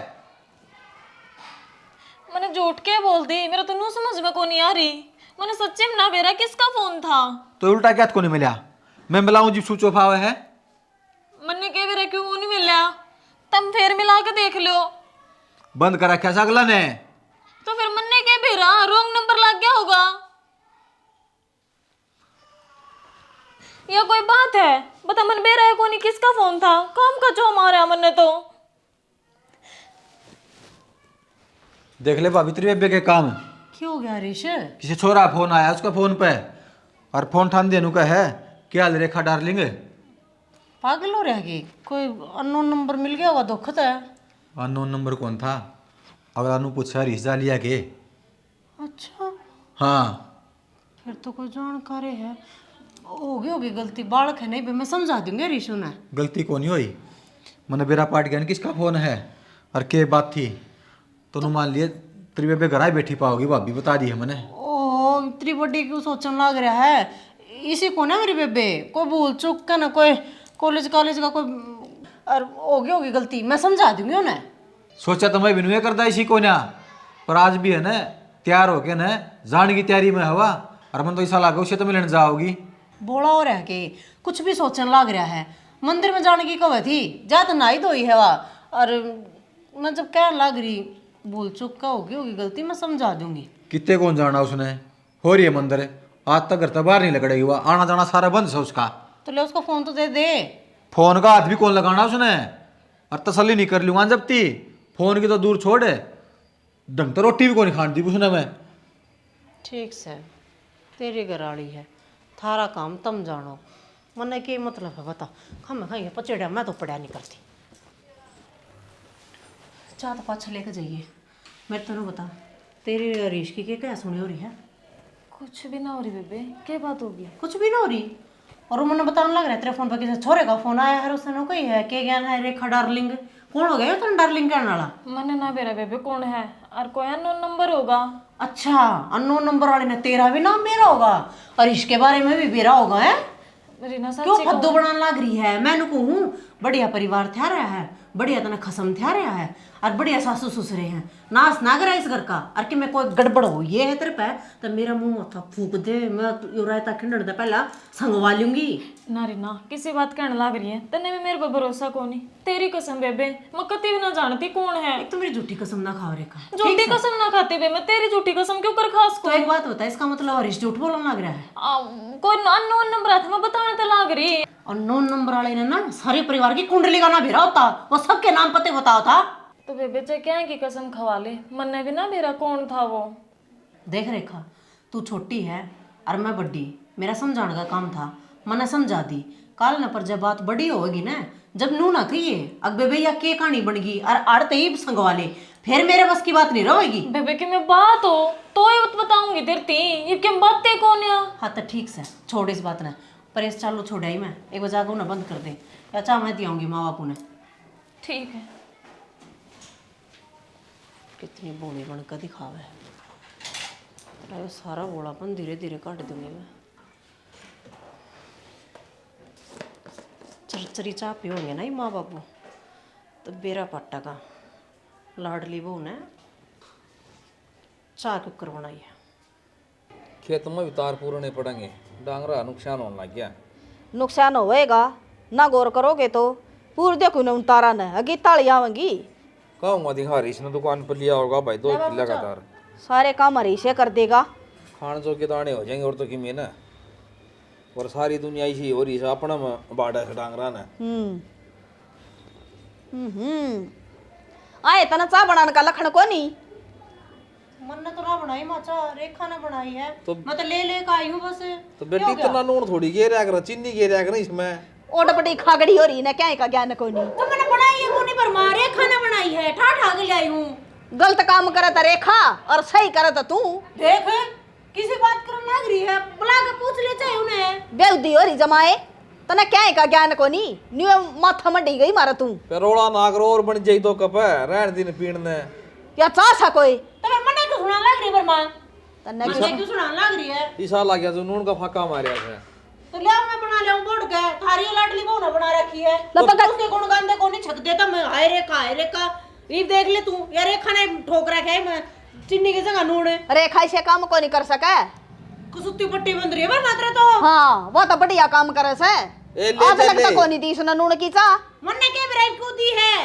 मैंने झूठ के बोल दी, मेरा तो नू समझ में को नहीं आ रही। मैंने सच्चे में ना बेरा किसका फोन था? तो उल्टा क्या को नहीं मिला? मैं मिलाऊं जी स्विच ऑफ आवा है। मैंने के बेरा क्यों नहीं मिला? तुम फिर मिला के देख लो। बंद करा क्या अगला ने? तो फिर मन्ने के बेरा रॉन्ग नंबर लग गया होगा। या कोई बात है? बता मन बेरा है कोनी किसका फोन था? काम का जो मारा मन्ने तो। देख ले भाभी तेरे बेबे के काम। क्यों हो गया हरीश? किसी छोरा फोन आया उसका फोन पे, और फोन ठान देनु का है क्या हाल रेखा डार्लिंग? पागल हो रहा है? कोई अननोन नंबर मिल गया होगा दुखत है। अननोन नंबर कौन था? अगला नु पूछा रिश्ता लिया के? अच्छा हाँ फिर तो कोई जानकारी है। होगी गलती, बालक है नहीं भी मैं समझा दूंगी ऋषु ने। गलती कौन ही हुई? मैंने बेरा पाट गया किसका फोन है और के बात थी? तो नु मान लिए तेरी बेबे घर आई बैठी पाओगी, भाभी बता दी है मैंने। ओहो इतनी बड़ी क्यों सोचने लग रहा है? इसी को ना मेरी बेबे कोई भूल चूक का ना, कोई कॉलेज का कोई और होगी गलती, मैं समझा दूंगी उन्हें। सोचा तो मैं बिनुए करता इसी को ना, पर आज भी है ना तैयार होके ना जाने की तैयारी में हवा, और मन तो ऐसा लगा उसे तो मिलने जाओगी। बोला हो रहा है कि कुछ भी सोचने लग रहा है। मंदिर में जाने की कब थी, जा तो नाई धोई है वह, और मैं जब कहने लग रही भूल चूक का होगी गलती, मैं समझा दूंगी। कितने कौन जाना उसने? हो रही है मंदिर, आज तक घर तक बाहर नहीं लगड़ेगी, हुआ आना जाना सारा बंद है उसका। तो ले उसको फोन तो दे दे। फोन का हाथ भी कौन लगाना उसने, और तसल्ली नहीं कर लूँगा जब ती फोन की तो दूर छोड़, ढंग तो रोटी भी कौन खान दी उसने। मैं ठीक से तेरी घराड़ी है, थारा काम तुम जानो, मने के मतलब है बता। हम खाएंगे पचेड़ा, मैं तो पढ़ा नहीं करती। चाह तो पाछा लेके जाइए। मेरे तेन बता तेरी हरीश की क्या सुनी हो रही है? कुछ भी ना हो रही बेबे, क्या बात होगी? कुछ भी ना हो रही। और वो मैंने बताने लग रहा है तेरे फोन पर किसी छोरे का फोन आया है, उसने कही है के ज्ञान है रेखा डार्लिंग। कौन हो गया तेरा डार्लिंग कहने वाला? मैंने ना बेरा बेबे कौन है, और कोई अननोन नंबर होगा। अच्छा अननोन नंबर वाले ने तेरा भी नाम मेरा होगा और इसके बारे में भी मेरा होगा है? रीना क्यों सच्ची फद्दू बनाने लग रही है? मैं कहूँ बढ़िया परिवार था रहा है, बढ़िया तना खसम थया रहा है और बढ़िया सासू ससुरे हैं नाश ना करा इस घर का और कि मैं कोई गड़बड़ हो ये है तेरे पे तो मेरा मुंह माथा फूक दे मैं यो रायता खिंडड़ दे पहला संगवा लूंगी ना रे ना किसी बात कहने लग रही है तने भी मेरे पर भरोसा को नहीं तेरी कसम बेबे मैं कती भी ना जानती कौन है एक तो मेरी झूठी कसम ना खाओ रेखा झूठी कसम ना खाती बे मैं तेरी झूठी कसम क्यों कर खास तो एक बात बता इसका मतलब हरीश झूठ बोलने लग रहा है कोई अननोन नंबर आता मैं बताने तो लग रही और 9 नंबर वाले ने ना सारे परिवार की कुंडली का ना भेरा होता वो सबके नाम पते बताओ था तो बेबे चाहे क्या की कसम खवा ले मन ने भी ना मेरा कौन था वो देख रेखा तू छोटी है और मैं बड़ी मेरा समझाने का काम था मैंने समझा दी कल न पर जब बात बड़ी होगी ना जब नू ना कहिए अगबे भैया के कहानी बन गई और अड़ते ही संगवा ले फिर मेरे बस की बात नहीं रहेगी बेबे की मैं बात हो तो ही बताऊंगी तेरे ती ये क्या बातें कौन है हाँ तो ठीक से छोड़ इस बात ने पर इस चालू छोड़ा ही मैं एक बजा को ना बंद कर दे या चाह मैं दियाऊंगी माँ बापू ने ठीक है कितनी बोली बन कर दिखावे है सारा बोलापन धीरे धीरे काट दूंगी मैं चरचरी चाह पे होंगे ना ही माँ बापू तो बेरा पट्टा का लाडली बहू ने चाह कुकर बनाई है खेत में भी तार पूरने पड़ेंगे डांगरा नुकसान होने लग गया नुकसान होएगा ना गौर करोगे तो पूर देखो न उतारा न अगी ताली आवेंगी कहूँगा दिखा रही इसने दुकान पर लिया होगा भाई 2 किलो लगातार सारे काम हरी से कर देगा खान जो के दाने हो जाएंगे और तो कि में ना और सारी दुनिया इसी हो रही है अपना में बाड़ा से डांगरा ना आए तना चाह बनाने का लखन को नहीं मन ने तो ना बनाई माचा रेखा ने बनाई है तो मैं तो ले लेकर आई हूँ बस तो बेटी इतना नून थोड़ी गेरा कर चीनी गेरा कर इसमें ओटपटी खागड़ी हो रही ना क्या का ज्ञान को नहीं तो मैंने बनाई है कोनी पर माँ रेखा ने बनाई है ठा ठा के ले आई हूँ गलत काम करे तो रेखा और सही करे तो तू देख किसी बात करने लग रही है बुला के पूछ ले चाहे उन्हें बेउदी हो रही जमाए तना क्या का ज्ञान को नहीं न्यू माथा मंडी गई मारा तू पेरोड़ा नागरो और बन जाई तो कप है रहन दिन पीड़ने या चासा कोई तो मैं मने क्यों सुना लग रही है पर माँ तन्ने मने क्यों सुना लग रही है ईसा लग गया जो नून का फाका मारिया है तो ले मैं बना ले बोड़ के थारी लाडली बहू ने बना रखी है लपका- उसके गुण गांधे को नहीं छक देता मैं हाय रेखा ये देख ले तू यार रेखा ने ठोक रखा है मैं चिन्नी की जगह नून रेखा से काम को नहीं कर सके कुसुत्ती पट्टी बंद रही है पर मात्रा तो हाँ वो तो बढ़िया काम करे से ए, ले, आज ले, लगता ले। को नहीं दी सुना नून की चा मन ने के ब्राइट को दी है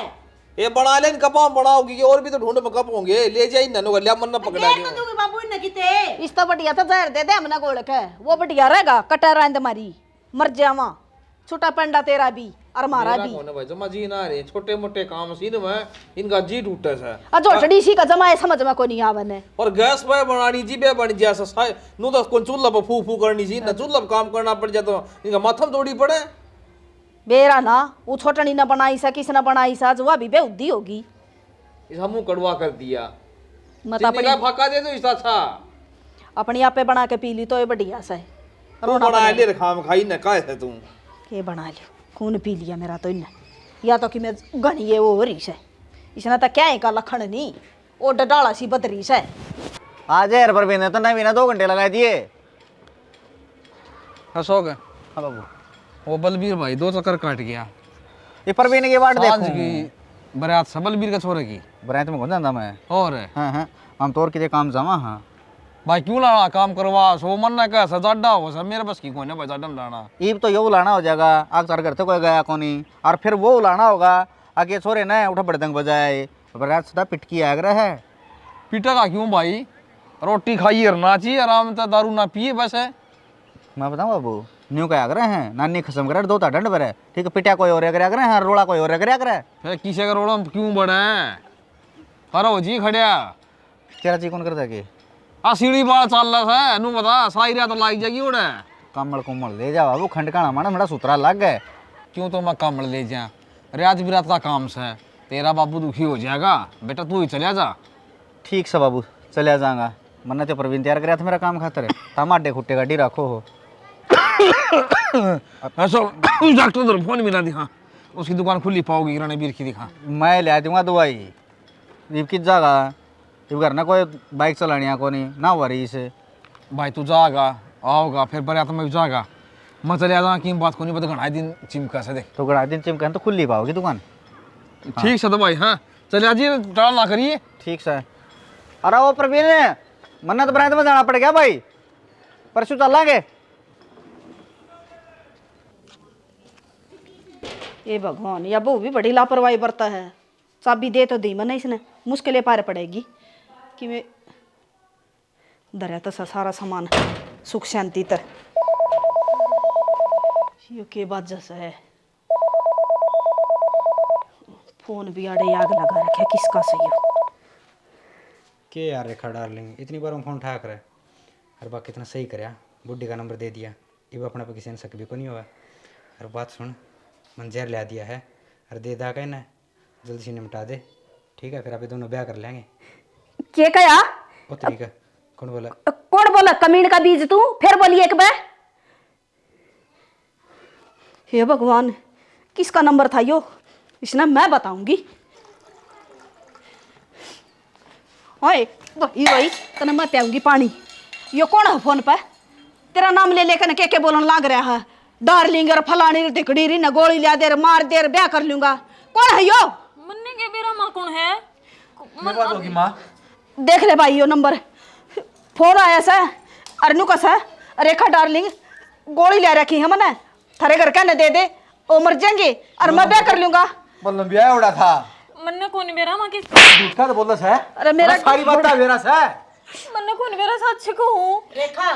ये बना ले कपा बनाओगी कि और भी तो ढूंढ में कप होंगे ले जाई ननु गलिया मन न पकड़ा देख तो दूंगी बाबू ने किते इस तो बढ़िया तो जहर दे दे हमने गोल के वो बढ़िया रहेगा कटा रांद मारी मर जावा छुटा पंडा तेरा भी और मारा भी कौन है भाई जमा जी ना रे छोटे मोटे काम सीन में इनका जी टूटे से अजोटड़ी सी का जमाए समझ में को नहीं आवने और गैस पे बनानी जी बे बन जैसा साय नु तो कौन चूल्हा पे फू फू करनी सी ना चूल्हा पे काम करना पड़ जाए तो इनका माथम तोड़ी पड़े बेरा ना वो छोटनी न बनाई सा किसने बनाई सा जो भी बेउद्दी होगी इस हमू कड़वा कर दिया मत चिन्नी का अपनी फाका दे दो इसका अच्छा अपनी आपे बना के पी ली तो ये बढ़िया सा है तू बना ले रखा हम खाई न काहे से तू के बना लियो खून पी लिया मेरा तो इन्हें या तो कि मैं घनी ये वो हो रही से इसने तो क्या का लखन नहीं वो डडाला सी बदरी से आज यार पर बिना तो नहीं बिना 2 घंटे लगा दिए। अशोक हाँ बाबू वो बलबीर भाई 2 चक्कर काट गया ये परवीन की बात आज देखो की बरात से बलबीर का छोरे की बरात में कौन जाता मैं और हाँ हाँ हम तोर के काम जावा हाँ भाई क्यों लाना काम करवा सो मन ना कह सजाडा हो सब मेरे बस की कोई ना भाई जाडा लाना ईब तो यो लाना हो जाएगा आग तार घर से कोई गया कोनी और फिर वो लाना होगा आगे छोरे न उठा बड़दंग बजाए बरात सदा पिटकी आगरा है पीटा का क्यों भाई रोटी खाइए और नाचिए आराम से दारू ना पिए बस है मैं बताऊँ बाबू न्यू का आगरा है नानी खसम करे 2 डंड पर है ठीक है पिटा कोई और आगरा है रोड़ा कोई और आगरा है फिर किसे का रोड़ा क्यों बने करो जी खड़िया तेरा जी कौन करता कि आ सीढ़ी बाल चल रहा है नु बता सारी रात लाग जाएगी उड़े कमल कुमल ले जा बाबू खंड का माना मेरा सूत्रा लग गए क्यों तो मैं कमल ले जा रात बिरात का काम से तेरा बाबू दुखी हो जाएगा बेटा तू ही चलिया जा ठीक से बाबू चलिया जाऊंगा मन्ना तो प्रवीण तैयार कराया था मेरा काम खातर टमाटे खुट्टे गाड़ी रखो हो ऐसा डॉक्टर उधर फोन भी ना दिखा उसकी दुकान खुली पाओगी रणबीर की दिखा मैं ले दूंगा दवाई दीप किस जागा दीप घर ना कोई बाइक चलानी को नहीं ना हुआ रही से भाई तू जाएगा आओगा फिर बरात में भी जाएगा मैं चले आ जाऊँगा कि बात को नहीं पता घना दिन चिमका से देख तो गड़ा दिन चिमकन तो खुली पाओगी दुकान ठीक है तो भाई हाँ चल आज टाल ना करिए ठीक है। अरे वो प्रवीण मन्नत बरात में जाना पड़ गया भाई, परसों चलेंगे। ये भगवान, या बहू भी बड़ी लापरवाही बरता है। चाबी दे तो दी मैंने, इसने मुश्किलें पार पड़ेगी कि मैं दरिया तो सारा सामान सुख शांति तर यो के बात जैसा है। फोन भी आड़े आग लगा रखे, किसका सही हो। के यार रेखा डार्लिंग, इतनी बार हम फोन उठा कर हर बात कितना सही कराया, बुढ़ी का नंबर दे दिया, ये अपने पे किसी ने शक भी को नहीं हुआ। हर बात सुन, मन जहर ला दिया है, अरे दे दा कहना जल्दी से निपटा दे, ठीक है? फिर आप दोनों ब्याह कर लेंगे। के कया ओ ठीक है, कौन बोला? कौन बोला कमीन का बीज तू? फिर बोली एक बार। हे भगवान, किसका नंबर था यो? इसने मैं बताऊंगी। ओए वही वही तने मैं पियाऊंगी पानी। यो कौन है फोन पे? तेरा नाम ले लेकर के बोलन लाग रहा है, डार्लिंग और फलानी दिखड़ी री न गोली लिया देर मार देर ब्याह कर लूंगा। कौन है यो? मन्ने के बेरा माँ कौन है? ये बात होगी माँ। देख ले भाई यो नंबर, फोन आया सा अरनू का सा, रेखा डार्लिंग गोली ले रखी है मैंने, थारे घर का न दे दे वो मर जाएंगे और मैं ब्याह कर लूंगा। बोल ब्याह उड़ा था मन्ने कौन बेरा माँ की? झूठा तो बोल है। अरे मेरा सारी बात का मेरा है। मन्ने कौन बेरा सच कहूँ? रेखा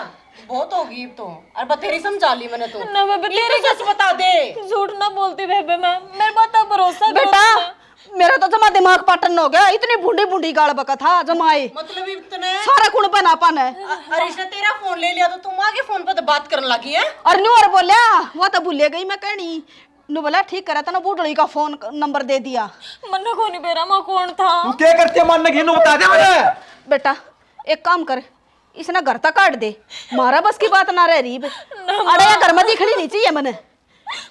बहुत होगी अब तो, और बतेरी समझा ली मैंने तो। ना बेबे तेरे सच बता दे, झूठ ना बोलती बेबे, मैं मेरे बात पर भरोसा करो बेटा तुमने। मेरा तो जमा दिमाग पाटन हो गया, इतनी बूढ़ी बूढ़ी गाल बका था जमाए, मतलब इतने सारा कुण बना पान है। अरे इसने तेरा फोन ले लिया तो तुम आगे फोन पे तो बात करने लगी है। और न्यू और बोलिया वो तो भूल गई मैं कहनी नु बोला ठीक करा था ना, बूढ़ी का फोन नंबर दे दिया। मन्ने कौन बेरा माँ कौन था? तू क्या करती है मानने की बता दे मुझे। बेटा एक काम कर, इसने घर तक काट दे, मारा बस की बात ना रह रही। अरे ये घर में दिखनी नहीं चाहिए मैंने।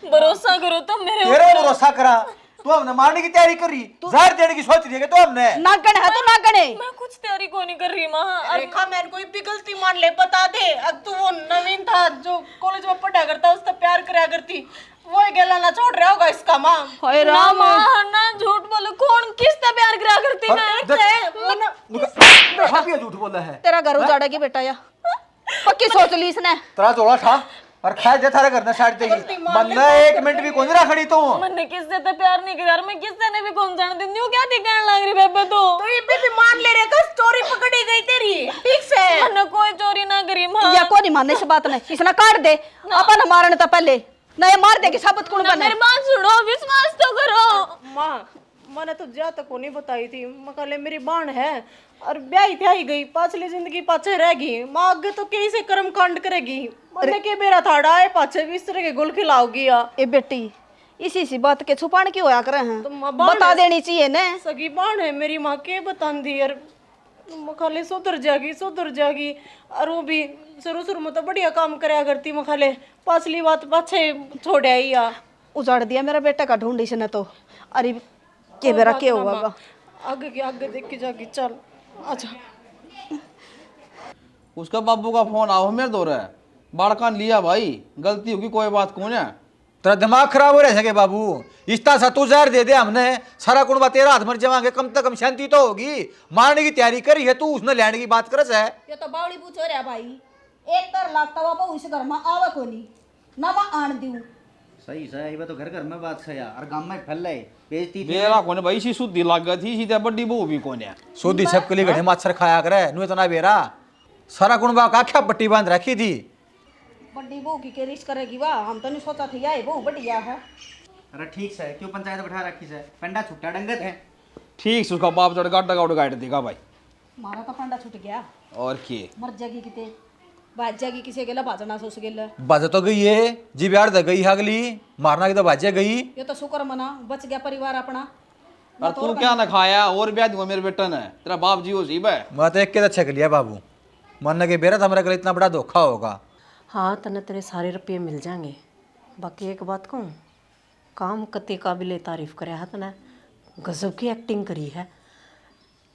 भरोसा करो तुम मेरे तेरे भरोसा करा, तू हमने मारने की तैयारी कर रही, जहर देने की सोच रही है कि तो हमने नागण है तो नागण है। मैं कुछ तैयारी को नहीं कर रही माँ। रेखा मैंने कोई भी गलती मान ले बता दे। अब तू वो नवीन था जो कॉलेज में पढ़ा करता, उससे प्यार कराया करती, वो गेला ना छोड़ रहा होगा इसका माँ। हाय ना राम, माँ ना झूठ बोलो, कौन किससे प्यार करा करती मैं? हाँ भी झूठ बोला है। तेरा घर उजाड़ेगी बेटा, या पक्की सोच ली इसने। तेरा जोड़ा था और खाए जे थारे घर ने साइड देगी, मन्ना एक मिनट भी कोनी रखड़ी तू। मैंने किससे तो प्यार नहीं किया, मैं किससे ने भी कौन जान दी न्यू क्या दिखाने लग रही बेबे तो ये भी मान ले रे, कस चोरी पकड़ी गई तेरी, ठीक से? मैंने कोई चोरी ना करी माँ। या को नहीं मानने से बात नहीं, इसने काट दे अपन मारने तो पहले ना, ये मार देगी साबुत कुण बने। मेरी बात सुनो, विश्वास तो करो। माँ मैंने तो ज्यादा तक को नहीं बताई थी, मकाले मेरी बाण है और ब्याही थी गई, पाछली जिंदगी पाछे रह गई। माँ आगे तो कैसे कर्म कांड करेगी, मैंने के बेरा थाड़ा है पाछे भी इस तरह के गुल खिलाओगी। ए बेटी इसी सी बात के छुपान क्यों होया करे हैं? तो माँ बाण बता देनी चाहिए ने। सगी बाण है मेरी माँ, के बता दी यार, मखाले सुधर जागी। और वो भी शुरू में तो बढ़िया काम कराया करती, मखाले पाछली बात पाछे छोड़ आई या उजाड़ दिया मेरा बेटा का ढूंढ इसने तो। अरे के बेरा के हुआ आगे देख के जागी। चल अच्छा उसका बाबू का फोन आओ मेरे दो रहा है, बाड़कान लिया भाई, गलती होगी कोई बात कौन है? तेरा दिमाग खराब हो रहा है बाबू, इतना सा तू जहर दे दे हमने, सारा कुणबा तेरा हाथ मर जावांगे, कम से कम शांति तो होगी। मारने की तैयारी करी है तू, उसने लैंड की बात करस है। ये तो बावली पूछो रे भाई, एक कर लागता बाबा उस घर में आवे कोनी ना वा आन दियो। सही है, ये तो घर घर में बात है यार, और गांव में फैल रही बेइज्जती थी। बेरा कौन भाई, सी शुद्धि लाग गई थी, सीधा बड़ी बहू भी कौन है? सोदी सबके लिए घड़े मच्छर खाया करे, नु इतना बेरा सारा कुणबा का क्या पट्टी बांध रखी थी। बड़ी बहू की रिश्त करेगी वाह, हम तो नहीं सोचा थी यार बहू बढ़िया है। अरे ठीक है, क्यों पंचायत बैठा रखी है, पंडा छुट्टा डंगत है। ठीक से उसका बाप चढ़ गाड़ा गाड़ गाड़ देगा भाई। मारा तो पंडा छूट गया, और के मर जाएगी किते बाज जाएगी, किसी गेला भाजना सोच गेला। बाज तो गई है जी, ब्याह दे गई अगली, मारना की तो बाजे गई। ये तो शुक्र मना बच गया परिवार अपना। और तू क्या ना खाया और ब्याह दूंगा मेरे बेटा ने, तेरा बाप जी हो सी बे। मैं तो एक के अच्छा लिया बाबू, मन के बेरा था मेरे को इतना बड़ा धोखा होगा। हाँ तने तेरे सारे रुपये मिल जाएंगे। बाकी एक बात कहूँ, काम कते काबिले तारीफ करे है तने, गजब की एक्टिंग करी है।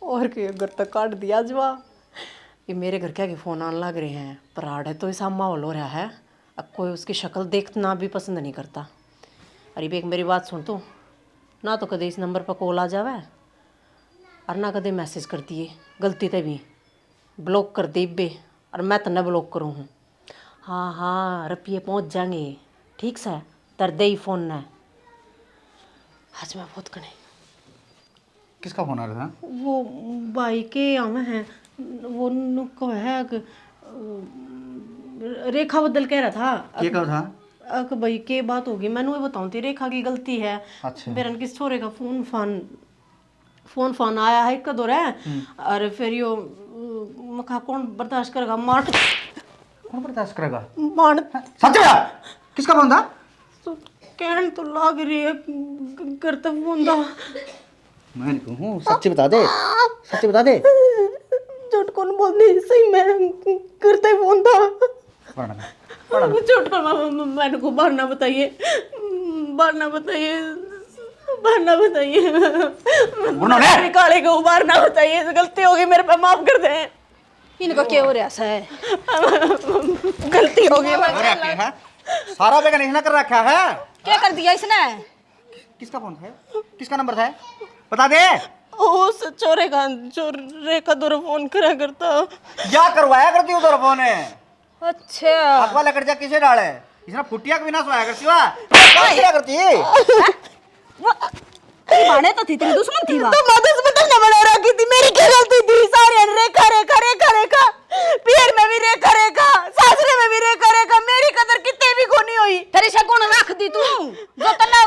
और के घर तक काट दिया जवा, ये मेरे घर क्या के फ़ोन आने लग रहे हैं, पराड़ है तो ऐसा माहौल हो रहा है, अब कोई उसकी शक्ल देखना भी पसंद नहीं करता। अरे एक मेरी बात सुन, तू ना तो कदे इस नंबर पर कॉल आ जावे और ना कदे मैसेज कर दिए गलती ते भी ब्लॉक कर दे बे और मैं तन्ने ब्लॉक करूँ हूँ। हाँ हाँ रुपये पहुँच जाएंगे ठीक से तर दे ही फोन ने आज मैं बहुत कने किसका फोन आ रहा था? वो भाई के आवे हैं वो नुको है कि, रेखा बदल कह रहा था ये कब था? कि भाई के बात होगी मैंने वो बताऊँ थी रेखा की गलती है। अच्छा। बेरन किस छोरे का फोन आया है एक दौर है और फिर यो मखा कौन बर्दाश्त करेगा मार कौन बर्दाश्त करेगा? मान सच में? किसका फोन था? तो कहन तो लाग रही है करते फोन था मैं नहीं कहूँ, सच्ची बता दे, सच्ची बता दे। झूठ कौन बोल दी सही मैं करते फोन था झूठ कौन मैंने को बाहर ना बताइए बाहर ना बताइए बाहर ना बताइए निकाले को बाहर ना बताइए गलती होगी मेरे पे माफ कर दे। इनको क्या हो रहा है? गलती होगी हो रखा है सारा बेगा नहीं ना कर रखा है। क्या कर दिया इसने? किसका फोन था? किसका नंबर था? बता दे। उस चोरे का जो रेखा दौर फोन करा करता क्या करवाया करती उधर फोन है? अच्छा अखवा लेकर जा किसे डाले इसने फुटिया के बिना सोया करती वा क्या करती माने तो थी तेरी दुश्मन थी वहाँ। तो मैं दुश्मन न बना रखी थी मेरी क्या गलती थी सारे रेखा रेखा रेखा रेखा पीर में भी रेखा रेखा सासरे में भी रेखा रेखा मेरी कदर कितने भी कोनी हुई तेरी शगुन रख दी तू जो तन्ने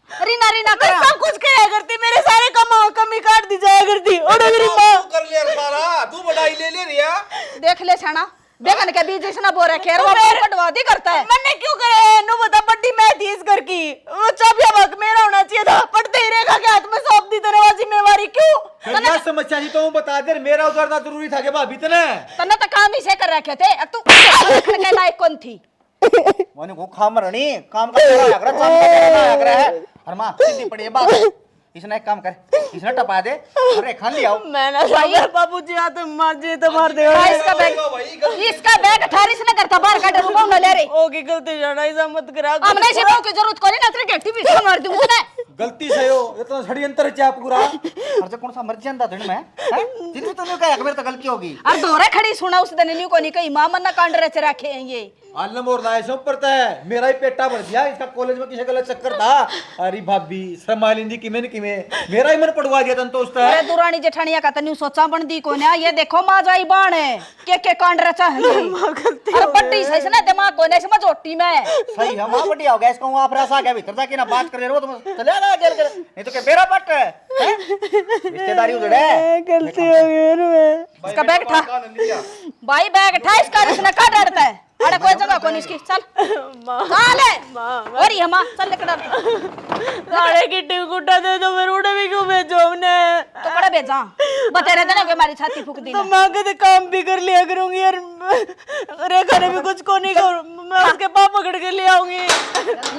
रीना रीना मैं कर सब कुछ किया करती मेरे सारे कमी काट दी जाया करती और मेरी माँ कर लिया सारा तू बड़ाई ले ले रिया देख ले छाना बेगन के बीज इसना बोरा खेर वो पटवा दी करता है। मैंने क्यों करे नो बता बड्डी मैं थी इस घर की वो चाबिया वक्त मेरा होना चाहिए था पड़ते ही रेखा के हाथ में सौंप दी तरह जिम्मेवारी क्यों क्या समस्या थी तो बता दे मेरा उतरना जरूरी था कि भाभी तने तन्ने तो काम ही से कर रखे थे अब तू रखने के लायक कौन थी? मैंने को खामरणी काम का तेरा आगरा काम का तेरा आगरा है और मां सीधी पड़ी है बात इसने एक काम कर इसने टपा दे अरे खान लिया मैंने भाई बाबूजी आते मार जे तो मार दे इसका बैग 28 ने करता बाहर काट रुको न ले रे ओके गलती जाना ऐसा मत करा हमने से की जरूरत कोनी ना तेरे गेट भी मार दूं उसने गलती से हो इतना षड्यंत्र चाप पूरा और जो कौन सा मर ਜਾਂਦਾ दिन में हैं जिन तूने कहा मेरे तो गलती होगी और दोरे खड़ी सुना उस दिन न्यू कोनी कहीं मां मन्ना कांड रच रखे हैं ये आलम और लाए सो पड़ता है मेरा ही पेटा भर दिया इसका कॉलेज में किसी गलत चक्कर था अरे भाभी शर्मालिंदी किमें मेरा ही मन पड़वा दिया तन तो उसता अरे दुरानी जेठानिया का तन्यू सोचा बन दी कोने ये देखो मां जाई बाण है के कांड रचा है अरे पट्टी सही से ना दिमाग कोने से मजोटी में सही है मां बढ़िया हो गया इसको आप रसा गया भीतर जाके ना बात कर रहे हो तुम चले आ गेल कर नहीं तो के बेरा पट है रिश्तेदारी उधर है गलती हो गई इसका बैग था भाई बैग था इसका इसने काट डालता है अरे कोई जगह कोनी इसकी चल चल और ये मां चल लेकर डाल सारे की टीम गुड्डा दे दो फिर उड़े भी क्यों भेजो हमने तो कड़ा भेजा बता रहे थे ना कि हमारी छाती फूक दी तो मैं कभी काम भी कर लिया करूंगी यार रेखा ने भी कुछ को नहीं कर मैं उसके पाप पकड़ के ले आऊंगी